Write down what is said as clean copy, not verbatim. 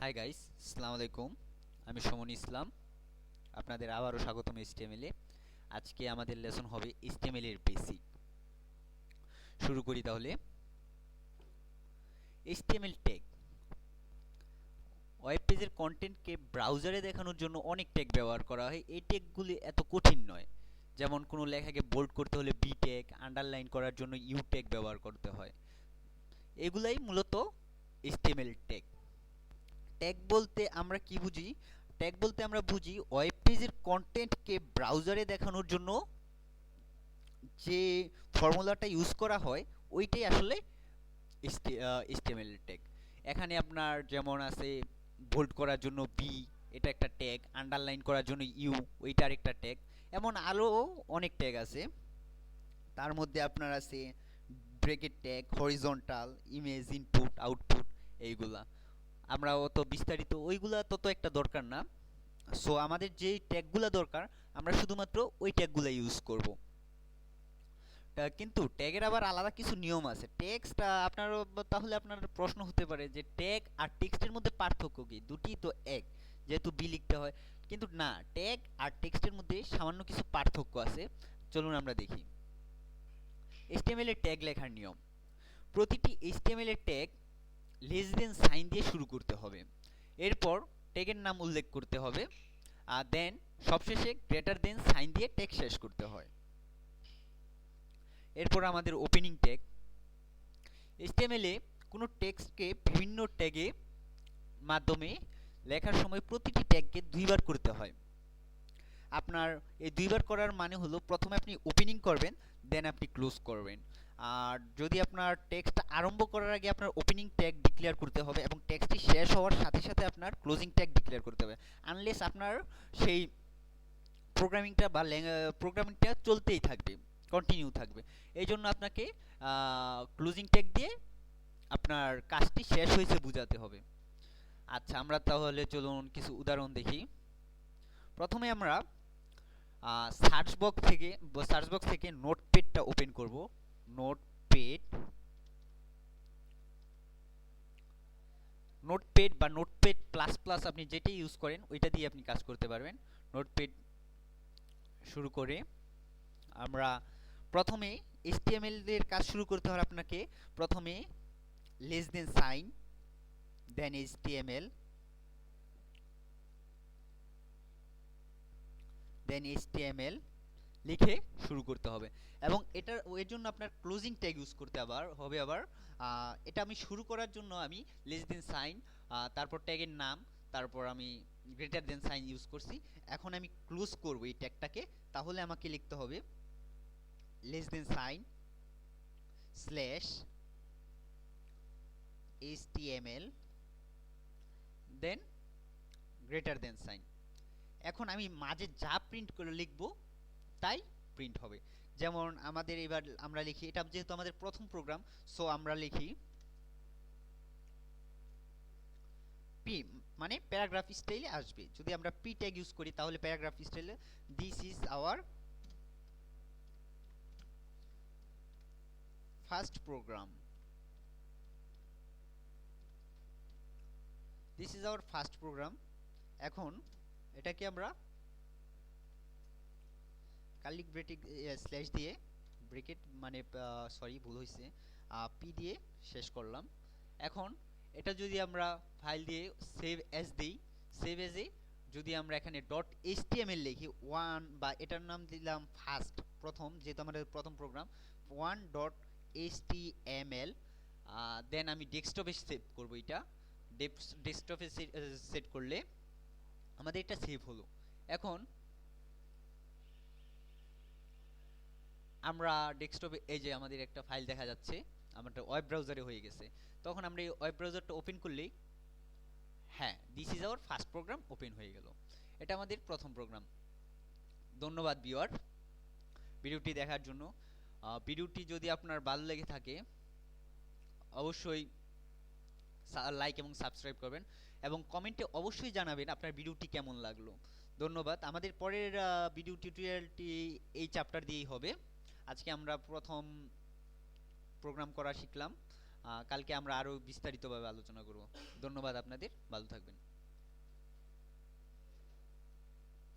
Hi guys, আসসালামু আলাইকুম। আমি সমন ইসলাম। আপনাদের আবারও স্বাগতম এইচটিএমএল এ। আজকে আমাদের লেসন হবে এইচটিএমএল এর বেসিক। শুরু করি তাহলে। এইচটিএমএল ট্যাগ ওয়েব পেজের কন্টেন্টকে ব্রাউজারে দেখানোর জন্য অনেক ট্যাগ ব্যবহার করা হয়। এই ট্যাগগুলি এত কঠিন নয়। যেমন কোনো লেখাকে বোল্ড করতে হলে বি ট্যাগ, আন্ডারলাইন করার জন্য ইউ ট্যাগ ব্যবহার করতে হয়। এগুলাই মূলত এইচটিএমএল ট্যাগ। ট্যাগ বলতে আমরা কি বুঝি? ট্যাগ বলতে আমরা বুঝি ওয়েব পেজের কন্টেন্টকে ব্রাউজারে দেখানোর জন্য যে ফর্মুলাটা ইউজ করা হয় ওইটাই আসলে এইচটিএমএল ট্যাগ। এখানে আপনার যেমন আছে বোল্ড করার জন্য বি, এটা একটা ট্যাগ, আন্ডারলাইন করার জন্য ইউ, ওইটা আরেকটা ট্যাগ। এমন আরও অনেক ট্যাগ আছে। তার মধ্যে আপনার আছে bracket tag, horizontal, image, input, output, এইগুলা। আমরা অত বিস্তারিত ওইগুলা তত একটা দরকার না। সো আমাদের যেই ট্যাগগুলা দরকার আমরা শুধুমাত্র ওই ট্যাগগুলা ইউজ করব। কিন্তু ট্যাগের আবার আলাদা কিছু নিয়ম আছে। টেক্সট আপনার তাহলে আপনার প্রশ্ন হতে পারে যে ট্যাগ আর টেক্সটের মধ্যে পার্থক্য কি? দুটি তো এক, যেহেতু বি লিখতে হয়। কিন্তু না, ট্যাগ আর টেক্সটের মধ্যে সামান্য কিছু পার্থক্য আছে। চলুন আমরা দেখি। এইচটিএমএল এর ট্যাগ লেখার নিয়ম: প্রতিটি এইচটিএমএল এর ট্যাগ লেস দেন সাইন দিয়ে শুরু করতে হবে। এরপর ট্যাগের নাম উল্লেখ করতে হবে, আর দেন সবশেষে গ্রেটার দেন সাইন দিয়ে ট্যাগ শেষ করতে হয়। এরপর আমাদের ওপেনিং ট্যাগ। এইচটিএমএল এ কোনো টেক্সটকে বিভিন্ন ট্যাগে মাধ্যমে লেখার সময় প্রতিটি ট্যাগকে দুইবার করতে হয়। আপনার এই দুইবার করার মানে হলো প্রথমে আপনি ওপেনিং করবেন, দেন আপনি ক্লোজ করবেন। আর যদি আপনার টেক্সট আরম্ভ করার আগে আপনার ওপেনিং ট্যাগ ডিক্লেয়ার করতে হবে এবং টেক্সটটি শেষ হওয়ার সাথে সাথে আপনার ক্লোজিং ট্যাগ ডিক্লেয়ার করতে হবে। আনলেস আপনার সেই প্রোগ্রামিংটা চলতেই থাকবে, কন্টিনিউ থাকবে। এই জন্য আপনাকে ক্লোজিং ট্যাগ দিয়ে আপনার কাজটি শেষ হয়েছে বোঝাতে হবে। আচ্ছা, আমরা তাহলে চলুন কিছু উদাহরণ দেখি। প্রথমে আমরা সার্চ বক্স থেকে নোটপ্যাডটা ওপেন করব। নোটপ্যাড নোটপ্যাড বা নোটপ্যাড প্লাস প্লাস আপনি যেটাই ইউজ করেন ওইটা দিয়ে আপনি কাজ করতে পারবেন। নোটপ্যাড শুরু করে আমরা প্রথমে এইচটিএমএল এর কাজ শুরু করতে হলে আপনাকে প্রথমে লেস দেন সাইন, দেন এইচটিএমএল, দেন এইচটিএমএল লিখে শুরু করতে হবে। এবং এর জন্য আপনার ক্লোজিং ট্যাগ ইউজ করতে আবার এটা আমি শুরু করার জন্য আমি লেস দেন সাইন, তারপর ট্যাগের নাম, তারপর আমি গ্রেটার দেন সাইন ইউজ করছি। এখন আমি ক্লোজ করব এই ট্যাগটাকে, তাহলে আমাকে লিখতে হবে less than sign slash HTML then greater than sign. এখন আমি মাঝে যা প্রিন্ট করে লিখব তাই প্রিন্ট হবে। যেমন আমাদের এবার আমরা লিখি, এটা যেহেতু আমাদের প্রথম প্রোগ্রাম, সো আমরা লিখি পি, মানে প্যারাগ্রাফ স্টাইলে আসবে। যদি আমরা পি ট্যাগ ইউজ করি তাহলে প্যারাগ্রাফ স্টাইলে this is our first program, this is our first program. এখন এটাকে আমরা কার্লি ব্রেকেট স্ল্যাশ দিয়ে ব্রেকেট মানে সরি ভুল হয়েছে, পি দিয়ে শেষ করলাম। এখন এটা যদি আমরা ফাইল দিয়ে সেভ অ্যাজ দিই, সেভ অ্যাজে যদি আমরা এখানে ডট এইচটিএমএল লিখি ওয়ান, বা এটার নাম দিলাম ফার্স্ট, প্রথম, যেহেতু আমাদের প্রথম প্রোগ্রাম, ওয়ান ডট এইচটিএমএল, দেন আমি ডেস্কটপে সেভ করব। এটা ডেস্কটপে সেট করলে আমাদের এটা সেভ হলো। এখন আমরা ডেস্কটপে এই যে আমাদের একটা ফাইল দেখা যাচ্ছে, আমারটা ওয়েব ব্রাউজারে হয়ে গেছে। তখন আমরা এই ওয়েব ব্রাউজারটা ওপেন করলেই হ্যাঁ, this is our first program open হয়ে গেল। এটা আমাদের প্রথম প্রোগ্রাম। ধন্যবাদ ভিউয়ার ভিডিওটি দেখার জন্য। ভিডিওটি যদি আপনার ভালো লেগে থাকে অবশ্যই লাইক এবং সাবস্ক্রাইব করবেন এবং কমেন্টে অবশ্যই জানাবেন আপনার ভিডিওটি কেমন লাগলো। ধন্যবাদ। আমাদের পরের ভিডিও টিউটোরিয়ালটি এই চ্যাপ্টার দিয়েই হবে। আজকে আমরা প্রথম প্রোগ্রাম করা শিখলাম। কালকে আমরা আরো বিস্তারিতভাবে আলোচনা করব। ধন্যবাদ আপনাদের, ভালো থাকবেন।